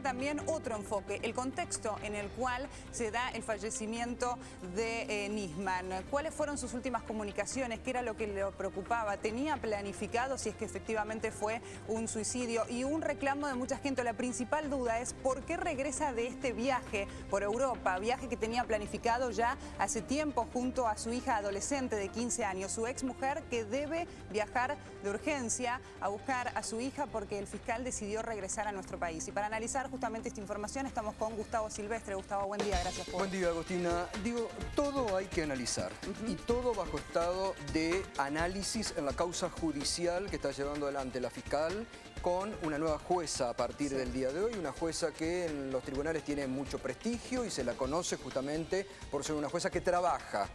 también otro enfoque, el contexto en el cual se da el fallecimiento de Nisman. ¿Cuáles fueron sus últimas comunicaciones? ¿Qué era lo que le preocupaba? ¿Tenía planificado si es que efectivamente fue un suicidio? Y un reclamo de mucha gente. La principal duda es por qué regresa de este viaje por Europa, viaje que tenía planificado ya hace tiempo junto a su hija adolescente de 15 años, su ex mujer, que debe viajar de urgencia a buscar a su hija porque el fiscal decidió regresar a nuestro país. Y para analizar justamente esta información estamos con Gustavo Silvestre. Gustavo, buen día, gracias por... Buen día, Agostina. Digo, todo hay que analizar y todo bajo estado de análisis en la causa judicial que está llevando adelante la fiscal con una nueva jueza a partir del día de hoy, una jueza que en los tribunales tiene mucho prestigio y se la conoce justamente por ser una jueza que trabaja,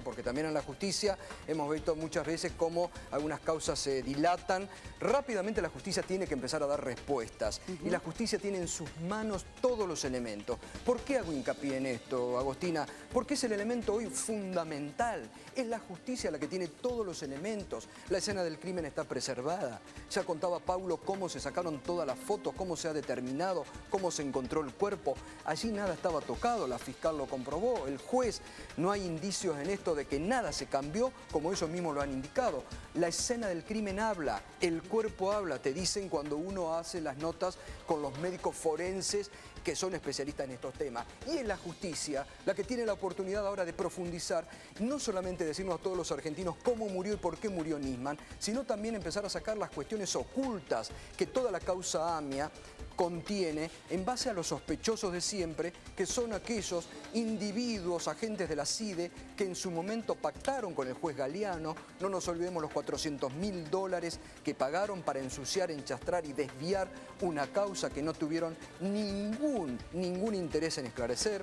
porque también en la justicia hemos visto muchas veces cómo algunas causas se dilatan. Rápidamente la justicia tiene que empezar a dar respuestas y la justicia tiene en sus manos todos los elementos. ¿Por qué hago hincapié en esto, Agostina? Porque es el elemento hoy fundamental. Es la justicia la que tiene todos los elementos. La escena del crimen está preservada. Ya contaba Paulo cómo se sacaron todas las fotos, cómo se ha determinado, cómo se encontró el cuerpo. Allí nada estaba tocado, la fiscal lo comprobó, el juez. No hay indicios en esto de que nada se cambió, como ellos mismos lo han indicado. La escena del crimen habla, el cuerpo habla, te dicen cuando uno hace las notas con los médicos forenses que son especialistas en estos temas. Y es la justicia la que tiene la oportunidad ahora de profundizar, no solamente decirnos a todos los argentinos cómo murió y por qué murió Nisman, sino también empezar a sacar las cuestiones ocultas que toda la causa AMIA contiene en base a los sospechosos de siempre, que son aquellos individuos, agentes de la CIDE, que en su momento pactaron con el juez Galeano. No nos olvidemos los $400.000 que pagaron para ensuciar, enchastrar y desviar una causa que no tuvieron ningún interés en esclarecer.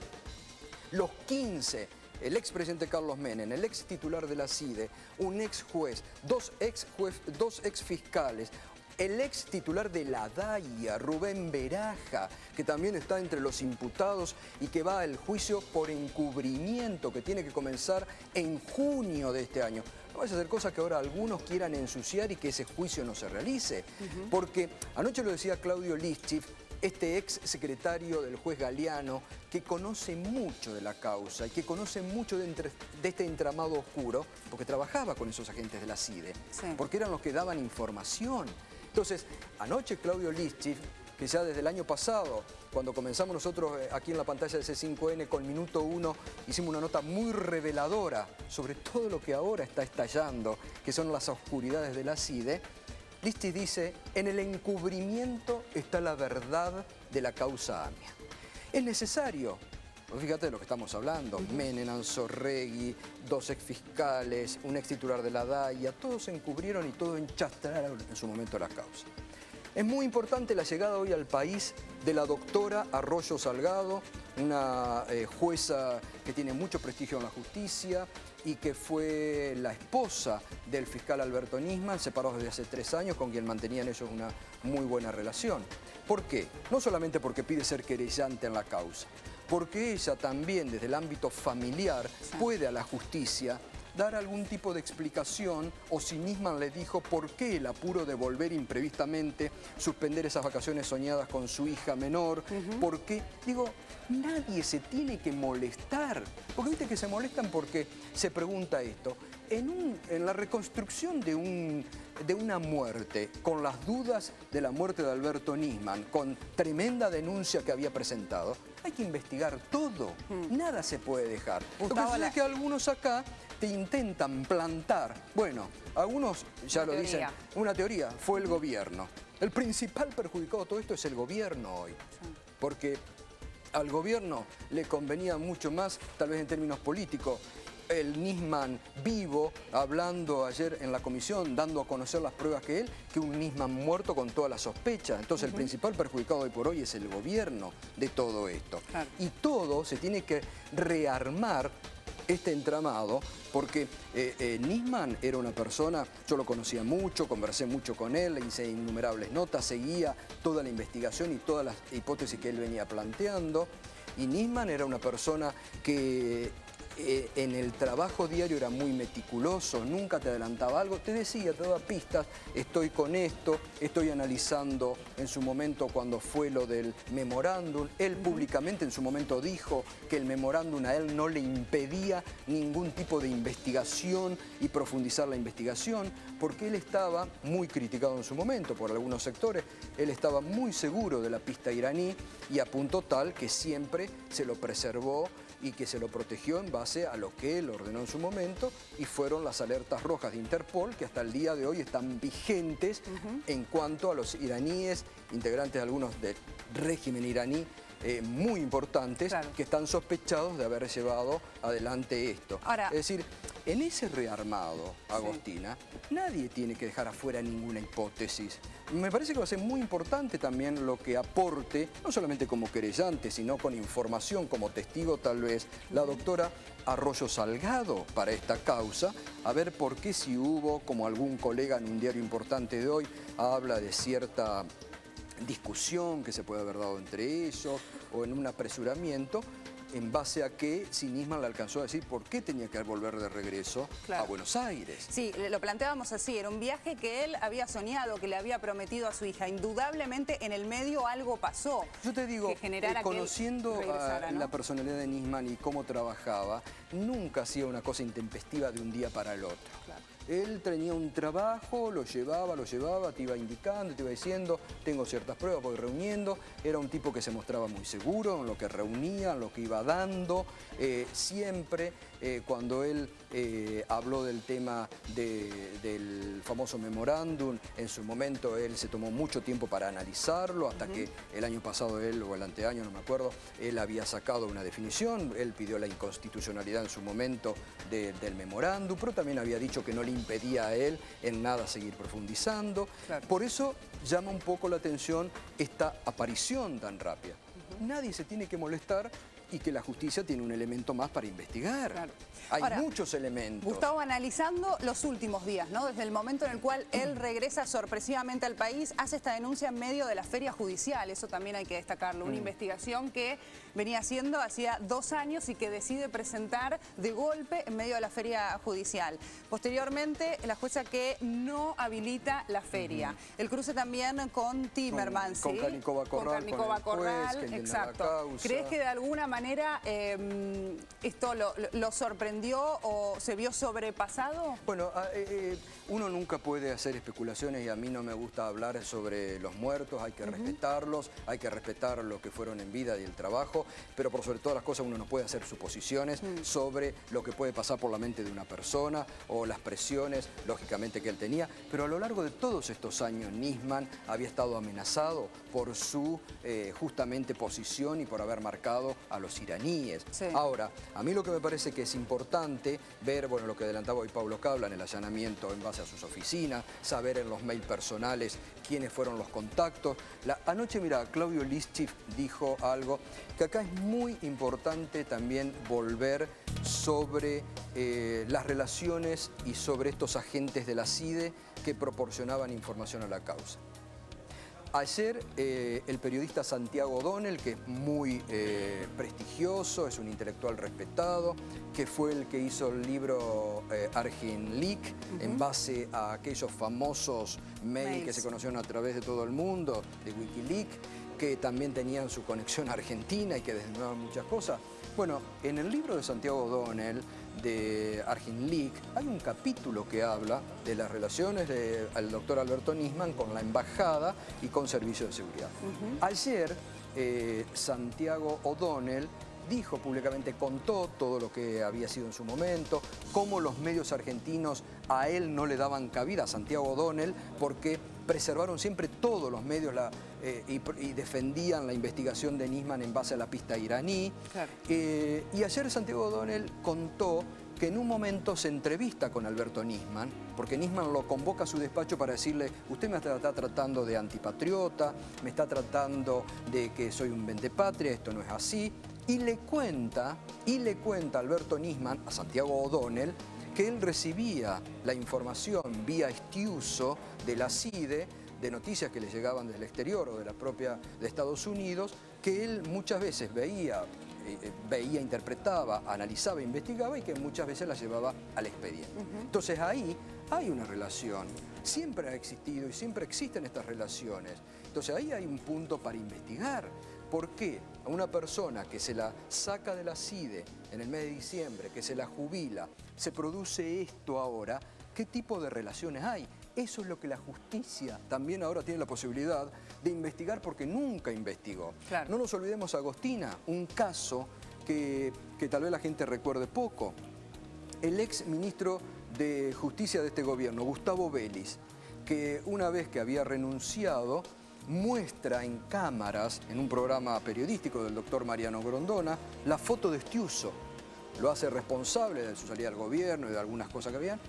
Los 15... el expresidente Carlos Menem, el ex titular de la CIDE, un ex juez, dos ex fiscales, el ex titular de la DAIA, Rubén Beraja, que también está entre los imputados y que va al juicio por encubrimiento que tiene que comenzar en junio de este año. No vaya a ser cosa que ahora algunos quieran ensuciar y que ese juicio no se realice. Porque anoche lo decía Claudio Lischif, este ex secretario del juez Galeano, que conoce mucho de la causa y que conoce mucho de este entramado oscuro, porque trabajaba con esos agentes de la CIDE, porque eran los que daban información. Entonces, anoche Claudio Lischif, que ya desde el año pasado, cuando comenzamos nosotros aquí en la pantalla de C5N con Minuto 1, hicimos una nota muy reveladora sobre todo lo que ahora está estallando, que son las oscuridades de la CIDE. Lischif dice, en el encubrimiento está la verdad de la causa AMIA. Es necesario, fíjate de lo que estamos hablando, Menem, Anzorregui, dos exfiscales, un ex titular de la DAIA, todos se encubrieron y todos enchastraron en su momento la causa. Es muy importante la llegada hoy al país de la doctora Arroyo Salgado, una jueza que tiene mucho prestigio en la justicia y que fue la esposa del fiscal Alberto Nisman, separados desde hace 3 años, con quien mantenían ellos una muy buena relación. ¿Por qué? No solamente porque pide ser querellante en la causa, porque ella también desde el ámbito familiar puede a la justicia dar algún tipo de explicación o si Nisman le dijo por qué el apuro de volver imprevistamente, suspender esas vacaciones soñadas con su hija menor, por qué, digo, nadie se tiene que molestar, porque viste que se molestan porque se pregunta esto, en la reconstrucción de una muerte, con las dudas de la muerte de Alberto Nisman, con tremenda denuncia que había presentado, hay que investigar todo, nada se puede dejar. Lo que sucede es que algunos acá te intentan plantar, bueno, algunos ya lo dicen, una teoría, fue el gobierno. El principal perjudicado de todo esto es el gobierno hoy, porque al gobierno le convenía mucho más, tal vez en términos políticos, el Nisman vivo, hablando ayer en la comisión, dando a conocer las pruebas que un Nisman muerto con toda la sospecha. Entonces el principal perjudicado hoy por hoy es el gobierno de todo esto. Y todo se tiene que rearmar este entramado, porque Nisman era una persona, yo lo conocía mucho, conversé mucho con él, le hice innumerables notas, seguía toda la investigación y todas las hipótesis que él venía planteando. Y Nisman era una persona que en el trabajo diario era muy meticuloso, nunca te adelantaba algo, te decía, te daba pistas, estoy con esto, estoy analizando en su momento cuando fue lo del memorándum. Él públicamente en su momento dijo que el memorándum a él no le impedía ningún tipo de investigación y profundizar la investigación, porque él estaba muy criticado en su momento por algunos sectores, él estaba muy seguro de la pista iraní y a punto tal que siempre se lo preservó y que se lo protegió en base a lo que él ordenó en su momento, y fueron las alertas rojas de Interpol que hasta el día de hoy están vigentes en cuanto a los iraníes, integrantes de algunos del régimen iraní, muy importantes, claro, que están sospechados de haber llevado adelante esto. Ahora, es decir, en ese rearmado, Agostina, sí, nadie tiene que dejar afuera ninguna hipótesis. Me parece que va a ser muy importante también lo que aporte, no solamente como querellante, sino con información, como testigo tal vez, la doctora Arroyo Salgado para esta causa, a ver por qué si hubo, como algún colega en un diario importante de hoy, habla de cierta discusión que se puede haber dado entre ellos o en un apresuramiento, en base a que si Nisman le alcanzó a decir por qué tenía que volver de regreso, claro, a Buenos Aires. Sí, lo planteábamos así, era un viaje que él había soñado, que le había prometido a su hija. Indudablemente en el medio algo pasó. Yo te digo, conociendo a ¿no? la personalidad de Nisman y cómo trabajaba, nunca hacía una cosa intempestiva de un día para el otro. Claro. Él tenía un trabajo, lo llevaba, te iba indicando, te iba diciendo, tengo ciertas pruebas, voy reuniendo. Era un tipo que se mostraba muy seguro en lo que reunía, en lo que iba dando. Siempre cuando él habló del tema del famoso memorándum, en su momento él se tomó mucho tiempo para analizarlo, hasta que el año pasado él, o el anteaño, no me acuerdo, él había sacado una definición, él pidió la inconstitucionalidad en su momento del memorándum, pero también había dicho que no le impedía a él en nada seguir profundizando. Claro. Por eso llama un poco la atención esta aparición tan rápida. Nadie se tiene que molestar y que la justicia tiene un elemento más para investigar. Claro. Hay muchos elementos. Gustavo, analizando los últimos días, ¿no? Desde el momento en el cual él regresa sorpresivamente al país, hace esta denuncia en medio de la feria judicial, eso también hay que destacarlo, una investigación que venía haciendo hacía 2 años y que decide presentar de golpe en medio de la feria judicial. Posteriormente, la jueza que no habilita la feria. El cruce también con Timermans, con Carnicova Corral, exacto. ¿Crees que de alguna manera esto lo sorprendió o se vio sobrepasado? Bueno, uno nunca puede hacer especulaciones y a mí no me gusta hablar sobre los muertos, hay que respetarlos, hay que respetar lo que fueron en vida y el trabajo, pero por sobre todas las cosas uno no puede hacer suposiciones sobre lo que puede pasar por la mente de una persona o las presiones, lógicamente, que él tenía, pero a lo largo de todos estos años Nisman había estado amenazado por su justamente posición y por haber marcado a los iraníes. Sí. Ahora, a mí lo que me parece que es importante ver, bueno, lo que adelantaba hoy Pablo Cabla en el allanamiento en base a sus oficinas, saber en los mails personales quiénes fueron los contactos. Anoche, mira, Claudio Lischif dijo algo que acá es muy importante también volver sobre las relaciones y sobre estos agentes de la CIDE que proporcionaban información a la causa. Ayer el periodista Santiago O'Donnell, que es muy prestigioso, es un intelectual respetado, que fue el que hizo el libro Argin Leak, en base a aquellos famosos mails que se conocieron a través de todo el mundo, de Wikileaks, que también tenían su conexión a Argentina y que desnudaban muchas cosas. Bueno, en el libro de Santiago O'Donnell, de Argin Leak, hay un capítulo que habla de las relaciones del doctor Alberto Nisman con la embajada y con servicios de seguridad. Ayer, Santiago O'Donnell dijo públicamente, contó todo lo que había sido en su momento, cómo los medios argentinos a él no le daban cabida, a Santiago O'Donnell, porque preservaron siempre todos los medios y defendían la investigación de Nisman en base a la pista iraní. Claro. Y ayer Santiago O'Donnell contó que en un momento se entrevista con Alberto Nisman, porque Nisman lo convoca a su despacho para decirle, usted me está tratando de antipatriota, me está tratando de que soy un vendepatria, esto no es así. Y le cuenta a Alberto Nisman, a Santiago O'Donnell, que él recibía la información vía Estiuso de la CIDE, de noticias que le llegaban del exterior o de la propia de Estados Unidos, que él muchas veces veía veía, interpretaba, analizaba, investigaba y que muchas veces la llevaba al expediente. Entonces ahí hay una relación, siempre ha existido y siempre existen estas relaciones. Entonces ahí hay un punto para investigar. ¿Por qué a una persona que se la saca de la CIDE en el mes de diciembre, que se la jubila, se produce esto ahora? ¿Qué tipo de relaciones hay? Eso es lo que la justicia también ahora tiene la posibilidad de investigar porque nunca investigó. Claro. No nos olvidemos, Agostina, un caso que tal vez la gente recuerde poco. El ex ministro de Justicia de este gobierno, Gustavo Vélez, que una vez que había renunciado, muestra en cámaras, en un programa periodístico del doctor Mariano Grondona, la foto de Estiuso. Lo hace responsable de su salida al gobierno y de algunas cosas que habían.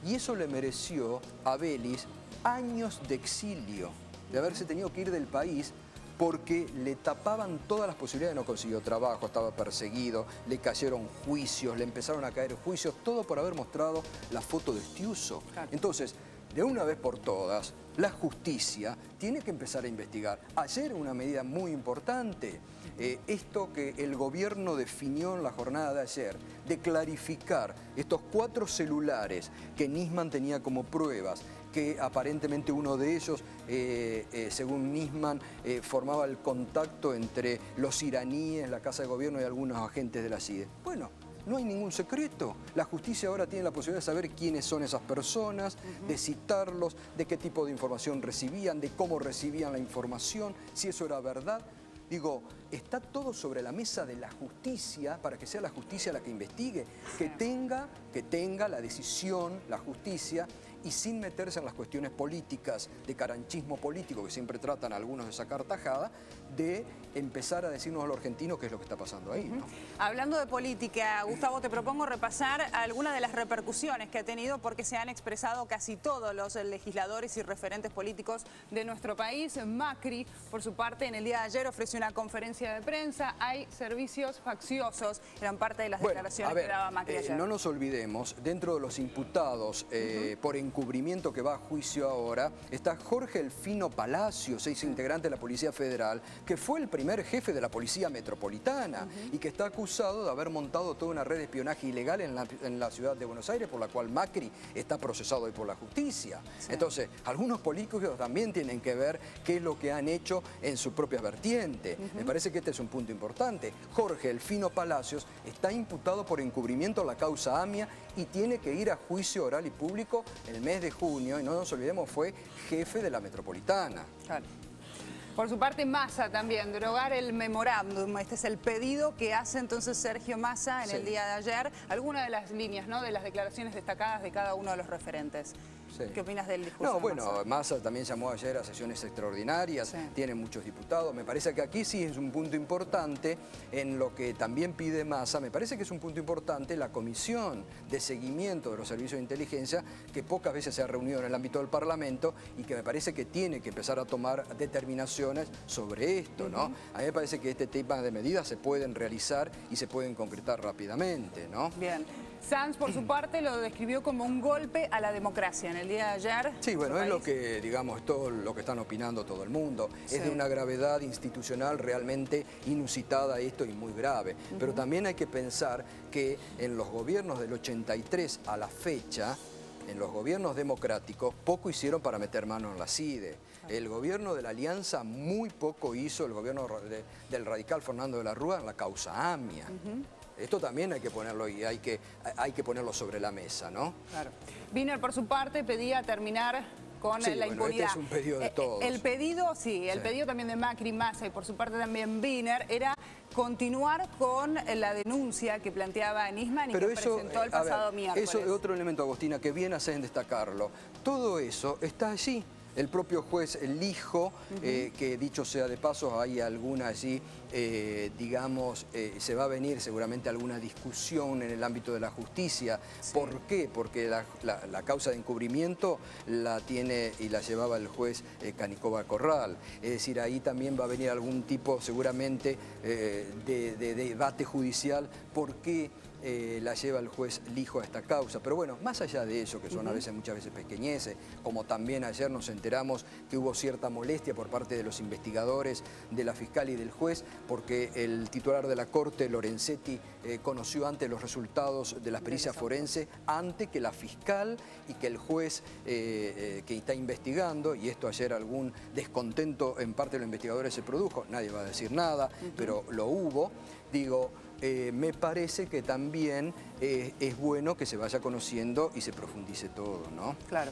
Y eso le mereció a Vélez años de exilio, de haberse tenido que ir del país porque le tapaban todas las posibilidades, no consiguió trabajo, estaba perseguido, le cayeron juicios, le empezaron a caer juicios, todo por haber mostrado la foto de Estiuso. Claro. Entonces, de una vez por todas, la justicia tiene que empezar a investigar. Ayer una medida muy importante, esto que el gobierno definió en la jornada de ayer, de clarificar estos 4 celulares que Nisman tenía como pruebas, que aparentemente uno de ellos, según Nisman, formaba el contacto entre los iraníes, la Casa de Gobierno y algunos agentes de la CIDE. Bueno, no hay ningún secreto. La justicia ahora tiene la posibilidad de saber quiénes son esas personas, de citarlos, de qué tipo de información recibían, de cómo recibían la información, si eso era verdad. Digo, está todo sobre la mesa de la justicia para que sea la justicia la que investigue, que tenga la decisión, la justicia, y sin meterse en las cuestiones políticas, de caranchismo político, que siempre tratan algunos de sacar tajada, de empezar a decirnos a los argentinos qué es lo que está pasando ahí, ¿no? Hablando de política, Gustavo, te propongo repasar algunas de las repercusiones que ha tenido porque se han expresado casi todos los legisladores y referentes políticos de nuestro país. Macri, por su parte, en el día de ayer ofreció una conferencia de prensa. Hay servicios facciosos, eran parte de las declaraciones que daba Macri ayer. No nos olvidemos, dentro de los imputados por encubrimiento que va a juicio ahora, está Jorge Elfino Palacios, integrante de la Policía Federal, que fue el primer jefe de la Policía Metropolitana y que está acusado de haber montado toda una red de espionaje ilegal en la ciudad de Buenos Aires, por la cual Macri está procesado hoy por la justicia. Sí. Entonces, algunos políticos también tienen que ver qué es lo que han hecho en su propia vertiente. Me parece que este es un punto importante. Jorge Elfino Palacios está imputado por encubrimiento a la causa AMIA y tiene que ir a juicio oral y público el mes de junio, y no nos olvidemos, fue jefe de la Metropolitana. Claro. Por su parte, Massa también, derogar el memorándum. Este es el pedido que hace entonces Sergio Massa en el día de ayer. Algunas de las líneas, ¿no?, de las declaraciones destacadas de cada uno de los referentes. Sí. ¿Qué opinas del discurso? No, bueno, Massa también llamó ayer a sesiones extraordinarias, tiene muchos diputados. Me parece que aquí sí es un punto importante en lo que también pide Massa. Me parece que es un punto importante la comisión de seguimiento de los servicios de inteligencia, que pocas veces se ha reunido en el ámbito del Parlamento y que me parece que tiene que empezar a tomar determinaciones sobre esto, ¿no? A mí me parece que este tipo de medidas se pueden realizar y se pueden concretar rápidamente, ¿no? Bien. Sanz, por su parte, lo describió como un golpe a la democracia en el día de ayer. Sí, bueno, es lo que, digamos, todo lo que están opinando todo el mundo. Sí. Es de una gravedad institucional realmente inusitada esto y muy grave. Pero también hay que pensar que en los gobiernos del 83 a la fecha, en los gobiernos democráticos, poco hicieron para meter mano en la CIDE. El gobierno de la Alianza muy poco hizo, el gobierno del radical Fernando de la Rúa, en la causa AMIA. Esto también hay que ponerlo y hay que ponerlo sobre la mesa, ¿no? Claro. Wiener, por su parte, pedía terminar con la impunidad. Este es un pedido de todos. El pedido, el pedido también de Macri, Massa y por su parte también Wiener era continuar con la denuncia que planteaba Nisman y que presentó el pasado miércoles. Eso es otro elemento, Agostina, que bien hacen destacarlo. Todo eso está allí. El propio juez elijo, que dicho sea de paso, hay alguna allí, digamos, se va a venir seguramente alguna discusión en el ámbito de la justicia. Sí. ¿Por qué? Porque la causa de encubrimiento la tiene y la llevaba el juez Canicova Corral. Es decir, ahí también va a venir algún tipo seguramente de debate judicial. ¿Por qué la lleva el juez Lijo a esta causa. Pero bueno, más allá de eso, que son muchas veces pequeñeces, como también ayer nos enteramos que hubo cierta molestia por parte de los investigadores, de la fiscal y del juez, porque el titular de la Corte, Lorenzetti, conoció antes los resultados de las pericias forenses, antes que la fiscal y que el juez que está investigando, y esto ayer algún descontento en parte de los investigadores se produjo, nadie va a decir nada, pero lo hubo. Digo, me parece que también es bueno que se vaya conociendo y se profundice todo, ¿no? Claro.